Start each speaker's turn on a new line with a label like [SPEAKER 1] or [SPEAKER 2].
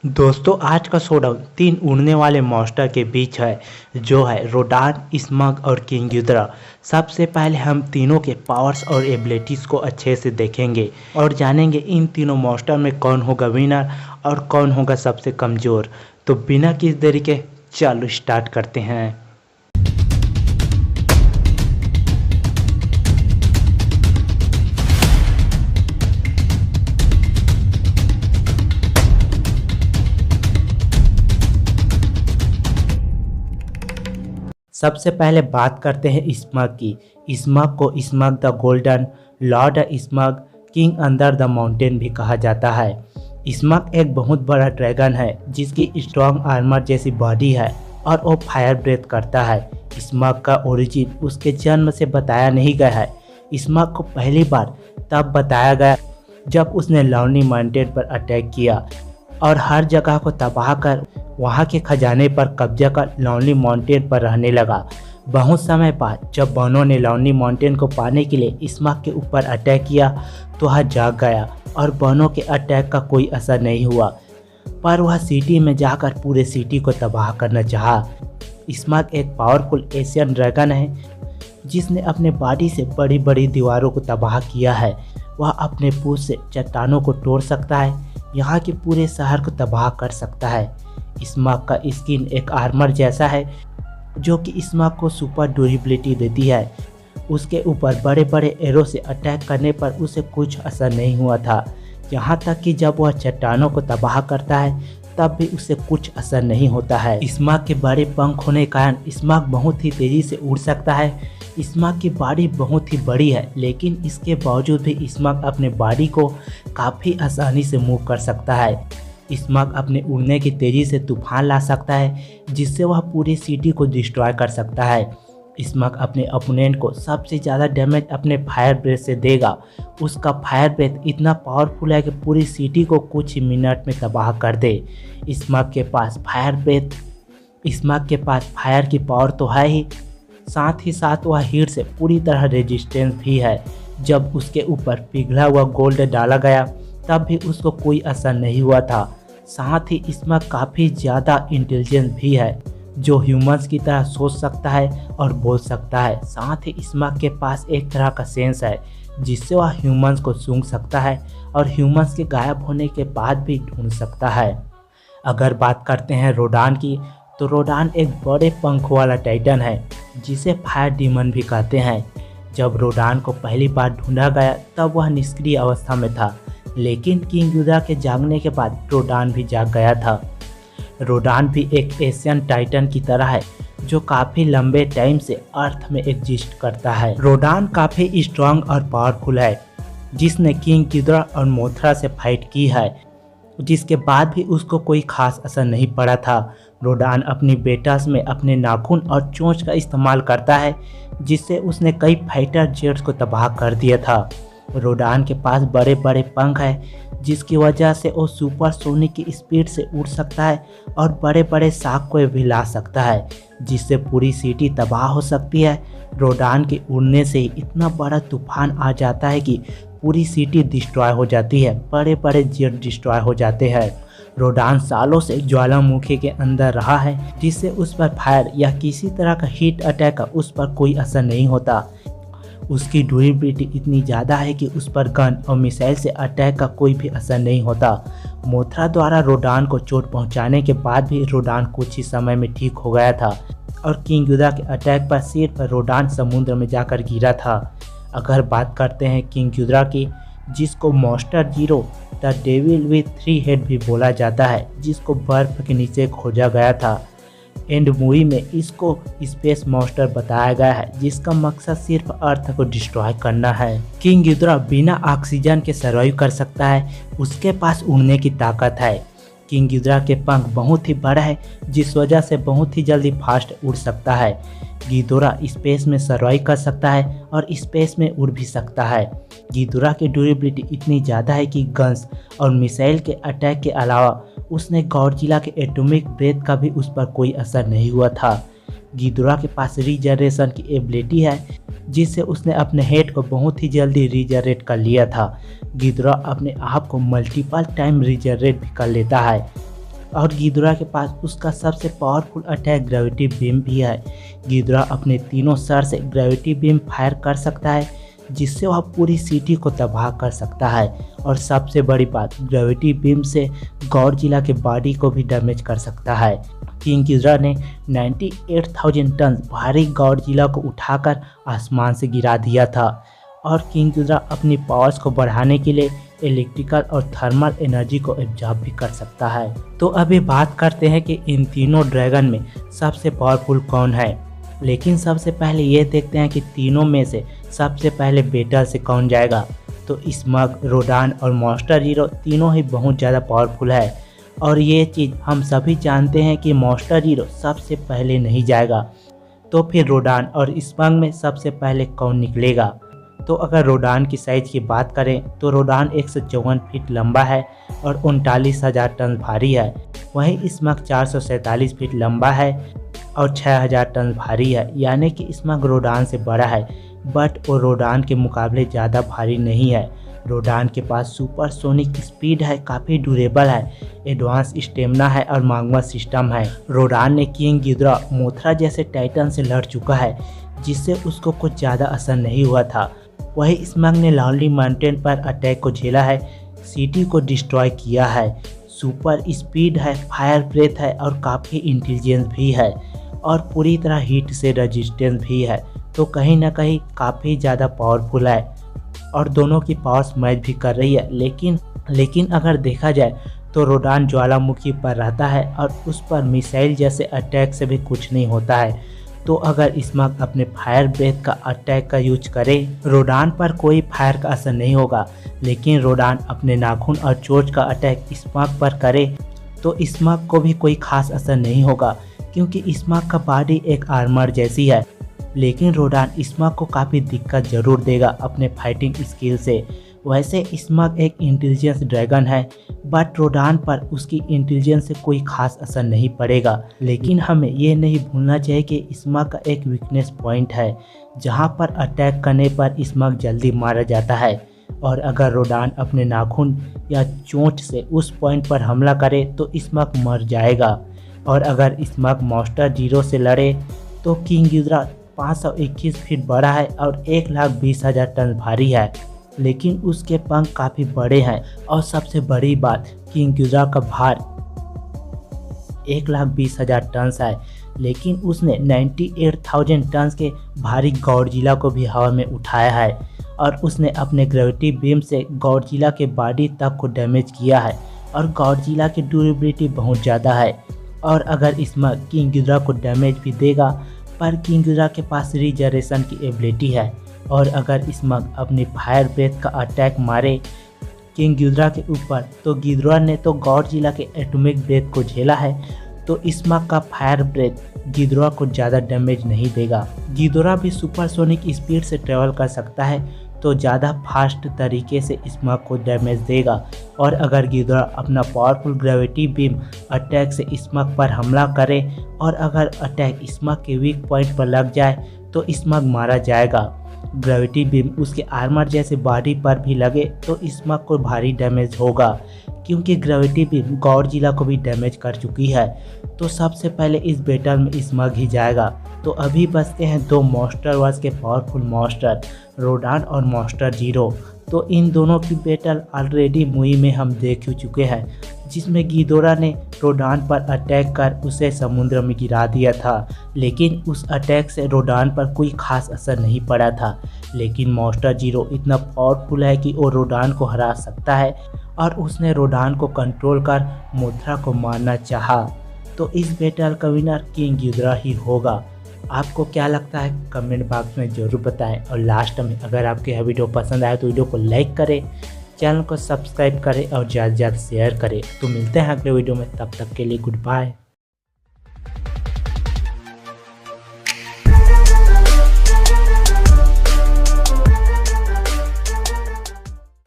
[SPEAKER 1] दोस्तों आज का शोडाउन 3 उड़ने वाले मॉन्स्टर के बीच है जो है रोडान, स्मग और किंग गिदरा। सबसे पहले हम तीनों के पावर्स और एबिलिटीज़ को अच्छे से देखेंगे और जानेंगे इन तीनों मॉन्स्टर में कौन होगा विनर और कौन होगा सबसे कमज़ोर। तो बिना किसी देरी के चलो स्टार्ट करते हैं। सबसे पहले बात करते हैं स्मग की। स्मग को smug the golden, Lord smug, king under the mountain भी कहा जाता है। स्मग एक बहुत बड़ा ड्रैगन है जिसकी स्ट्रॉन्ग आर्मर जैसी बॉडी है और वो फायर ब्रेथ करता है। स्मग का ओरिजिन उसके जन्म से बताया नहीं गया है। स्मग को पहली बार तब बताया गया जब उसने लॉन्ली माउंटेन पर अटैक किया और हर जगह को तबाह कर वहां के खजाने पर कब्जा कर लॉन्ली माउंटेन पर रहने लगा। बहुत समय बाद जब बनो ने लॉन्ली माउंटेन को पाने के लिए स्मग के ऊपर अटैक किया तो वह जाग गया और बनो के अटैक का कोई असर नहीं हुआ, पर वह सिटी में जाकर पूरे सिटी को तबाह करना चाहा। स्मग एक पावरफुल एशियन ड्रैगन है जिसने अपने बॉडी से बड़ी बड़ी दीवारों को तबाह किया है। वह अपने पूंछ से चट्टानों को तोड़ सकता है, यहाँ के पूरे शहर को तबाह कर सकता है। स्मग का स्किन एक आर्मर जैसा है जो कि स्मग को सुपर ड्यूरेबिलिटी देती है। उसके ऊपर बड़े बड़े एरो से अटैक करने पर उसे कुछ असर नहीं हुआ था, यहाँ तक कि जब वह चट्टानों को तबाह करता है तब भी उसे कुछ असर नहीं होता है। स्मग के बड़े पंख होने के कारण स्मग बहुत ही तेजी से उड़ सकता है। स्मग की बॉडी बहुत ही बड़ी है लेकिन इसके बावजूद भी स्मग अपने बॉडी को काफ़ी आसानी से मूव कर सकता है। स्मग अपने उड़ने की तेज़ी से तूफान ला सकता है जिससे वह पूरी सिटी को डिस्ट्रॉय कर सकता है। स्मग अपने अपोनेंट को सबसे ज़्यादा डैमेज अपने फायर ब्रेथ से देगा। उसका फायर ब्रेथ इतना पावरफुल है कि पूरी सिटी को कुछ ही मिनट में तबाह कर दे। स्मग के पास फायर की पावर तो है ही, साथ ही साथ वह हीट से पूरी तरह रेजिस्टेंस भी है। जब उसके ऊपर पिघला हुआ गोल्ड डाला गया तब भी उसको कोई असर नहीं हुआ था। साथ ही स्मग काफ़ी ज़्यादा इंटेलिजेंट भी है जो ह्यूमंस की तरह सोच सकता है और बोल सकता है। साथ ही स्मग के पास एक तरह का सेंस है जिससे वह ह्यूमंस को सूंघ सकता है और ह्यूमंस के गायब होने के बाद भी ढूंढ सकता है। अगर बात करते हैं रोडान की तो रोडान एक बड़े पंख वाला टाइटन है जिसे फायर डीमन भी कहते हैं। जब रोडान को पहली बार ढूंढा गया तब वह निष्क्रिय अवस्था में था, लेकिन किंग गिदरा के जागने के बाद रोडान भी जाग गया था। रोडान भी एक एशियन टाइटन की तरह है जो काफ़ी लंबे टाइम से अर्थ में एग्जिस्ट करता है। रोडान काफ़ी स्ट्रांग और पावरफुल है जिसने किंग गिदरा और मोथरा से फाइट की है, जिसके बाद भी उसको कोई खास असर नहीं पड़ा था। रोडान अपनी बेटास में अपने नाखून और चोंच का इस्तेमाल करता है जिससे उसने कई फाइटर जेट्स को तबाह कर दिया था। रोडान के पास बड़े बड़े पंख हैं जिसकी वजह से वो सुपर सोनिक की स्पीड से उड़ सकता है और बड़े बड़े शाख को भी ला सकता है जिससे पूरी सिटी तबाह हो सकती है। रोडान के उड़ने से ही इतना बड़ा तूफान आ जाता है कि पूरी सिटी डिस्ट्रॉय हो जाती है, बड़े बड़े जेट डिस्ट्रॉय हो जाते हैं। रोडान सालों से ज्वालामुखी के अंदर रहा है जिससे उस पर फायर या किसी तरह का हीट अटैक का उस पर कोई असर नहीं होता। उसकी ड्यूरेबिलिटी इतनी ज़्यादा है कि उस पर गन और मिसाइल से अटैक का कोई भी असर नहीं होता। मोथरा द्वारा रोडान को चोट पहुंचाने के बाद भी रोडान कुछ ही समय में ठीक हो गया था और किंग गिदरा के अटैक पर सिर पर रोडान समुद्र में जाकर गिरा था। अगर बात करते हैं किंग गिदरा की, जिसको monster zero the devil with 3 head भी बोला जाता है, जिसको बर्फ के नीचे खोजा गया था। एंड मूवी में इसको स्पेस मॉन्स्टर बताया गया है जिसका मकसद सिर्फ अर्थ को डिस्ट्रॉय करना है। किंग गिदरा बिना ऑक्सीजन के सर्वाइव कर सकता है, उसके पास उड़ने की ताकत है। किंग गिदरा के पंख बहुत ही बड़ा है जिस वजह से बहुत ही जल्दी फास्ट उड़ सकता है। गिदोरा स्पेस में सर्वाइव कर सकता है और स्पेस में उड़ भी सकता है। गिदोरा की ड्यूरेबिलिटी इतनी ज़्यादा है कि गन्स और मिसाइल के अटैक के अलावा उसने गॉडजिला के एटॉमिक ब्रेथ का भी उस पर कोई असर नहीं हुआ था। गिदोरा के पास रीजनरेशन की एबिलिटी है जिससे उसने अपने हेड को बहुत ही जल्दी रीजनरेट कर लिया था। गिदोरा अपने आप को मल्टीपल टाइम रीजनरेट भी कर लेता है। और गिदोरा के पास उसका सबसे पावरफुल अटैक ग्रेविटी बीम भी है। गिदोरा अपने तीनों सर से ग्रेविटी बीम फायर कर सकता है, जिससे वह पूरी सिटी को तबाह कर सकता है। और सबसे बड़ी बात, ग्रेविटी बीम से गॉडजिला के बॉडी को भी डैमेज कर सकता है। किंग गिदोरा ने 98,000 टन भारी गॉडजिला को उठाकर आसमान से गिरा दिया था। और किंग गिदोरा अपनी पावर्स को बढ़ाने के लिए इलेक्ट्रिकल और थर्मल एनर्जी को एब्जॉर्ब भी कर सकता है। तो अभी बात करते हैं कि इन तीनों ड्रैगन में सबसे पावरफुल कौन है। लेकिन सबसे पहले ये देखते हैं कि तीनों में से सबसे पहले बैटल से कौन जाएगा। तो स्मग, रोडान और मॉन्स्टर जीरो तीनों ही बहुत ज़्यादा पावरफुल है। और ये चीज़ हम सभी जानते हैं कि मॉन्स्टर जीरो सबसे पहले नहीं जाएगा। तो फिर रोडान और स्मग में सबसे पहले कौन निकलेगा। तो अगर रोडान की साइज़ की बात करें तो रोडान 154 फीट लंबा है और 39,000 टन भारी है। वहीं स्मग 447 फीट लंबा है और 6,000 टन भारी है, यानी कि स्मग रोडान से बड़ा है, बट वो रोडान के मुकाबले ज़्यादा भारी नहीं है। रोडान के पास सुपरसोनिक स्पीड है, काफ़ी ड्यूरेबल है, एडवांस स्टेमिना है और माग्मा सिस्टम है। रोडान ने किंग गिदोरा, मोथरा जैसे टाइटन से लड़ चुका है, जिससे उसको कुछ ज़्यादा असर नहीं हुआ था। वही स्मग ने लॉन्ली माउंटेन पर अटैक को झेला है, सिटी को डिस्ट्रॉय किया है, सुपर स्पीड है, फायर ब्रेथ है और काफ़ी इंटेलिजेंस भी है और पूरी तरह हीट से रेजिस्टेंस भी है। तो कहीं ना कहीं काफ़ी ज़्यादा पावरफुल है और दोनों की पावर्स मैच भी कर रही है। लेकिन अगर देखा जाए तो रोडान ज्वालामुखी पर रहता है और उस पर मिसाइल जैसे अटैक से भी कुछ नहीं होता है। तो अगर स्मग अपने फायर ब्रेथ का अटैक का यूज करे, रोडान पर कोई फायर का असर नहीं होगा। लेकिन रोडान अपने नाखून और चोंच का अटैक स्मग पर करे तो स्मग को भी कोई खास असर नहीं होगा, क्योंकि स्मग का बॉडी एक आर्मर जैसी है। लेकिन रोडान स्मग को काफ़ी दिक्कत जरूर देगा अपने फाइटिंग स्किल से। वैसे स्मग एक इंटेलिजेंस ड्रैगन है, बट रोडान पर उसकी इंटेलिजेंस से कोई खास असर नहीं पड़ेगा। लेकिन हमें ये नहीं भूलना चाहिए कि स्मग का एक वीकनेस पॉइंट है, जहां पर अटैक करने पर स्मग जल्दी मारा जाता है। और अगर रोडान अपने नाखून या चोंच से उस पॉइंट पर हमला करे तो स्मग मर जाएगा। और अगर स्मग मॉन्स्टर जीरो से लड़े तो किंग गिदोरा 521 फीट बड़ा है और 1,20,000 टन भारी है, लेकिन उसके पंख काफ़ी बड़े हैं। और सबसे बड़ी बात, किंग गिदोरा का भार 1,20,000 टन है, लेकिन उसने 98,000 टन के भारी गॉडजिला को भी हवा में उठाया है और उसने अपने ग्रेविटी बीम से गॉडजिला के बॉडी तक को डैमेज किया है। और गॉडजिला की ड्यूरेबिलिटी बहुत ज़्यादा है। और अगर स्मग किंग गिदोरा को डैमेज भी देगा, पर किंग गिदोरा के पास रीजनरेशन की एबिलिटी है। और अगर स्मग अपनी फायर ब्रेथ का अटैक मारे किंग गिदोरा के ऊपर, तो गिदोरा ने तो गॉडजिला के एटॉमिक ब्रेथ को झेला है, तो स्मग का फायर ब्रेथ गिदोरा को ज़्यादा डैमेज नहीं देगा। गिदोरा भी सुपरसोनिक स्पीड से ट्रेवल कर सकता है, तो ज़्यादा फास्ट तरीके से स्मग को डैमेज देगा। और अगर गिदोरा अपना पावरफुल ग्रेविटी बीम अटैक से स्मग पर हमला करे और अगर अटैक स्मग के वीक पॉइंट पर लग जाए तो स्मग मारा जाएगा। ग्रेविटी बीम उसके आर्मर जैसे बॉडी पर भी लगे तो स्मग को भारी डैमेज होगा, क्योंकि ग्रेविटी बीम गॉडजिला को भी डैमेज कर चुकी है। तो सबसे पहले इस बैटल में स्मग ही जाएगा। तो अभी बचते हैं दो मॉन्स्टर वर्स के पावरफुल मॉन्स्टर, रोडान और मॉन्स्टर जीरो। तो इन दोनों की बैटल ऑलरेडी मूवी में हम देख चुके हैं, जिसमें गिदोरा ने रोडान पर अटैक कर उसे समुद्र में गिरा दिया था। लेकिन उस अटैक से रोडान पर कोई खास असर नहीं पड़ा था। लेकिन मॉन्स्टर जीरो इतना पावरफुल है कि वो रोडान को हरा सकता है और उसने रोडान को कंट्रोल कर मोथरा को मारना चाहा। तो इस बैटल का विनर किंग गिदोरा ही होगा। आपको क्या लगता है कमेंट बॉक्स में ज़रूर बताएं। और लास्ट में अगर आपको यह वीडियो पसंद आए तो वीडियो को लाइक करें, चैनल को सब्सक्राइब करें और ज़्यादा से ज़्यादा शेयर करें। तो मिलते हैं अगले वीडियो में, तब तक के लिए गुड बाय।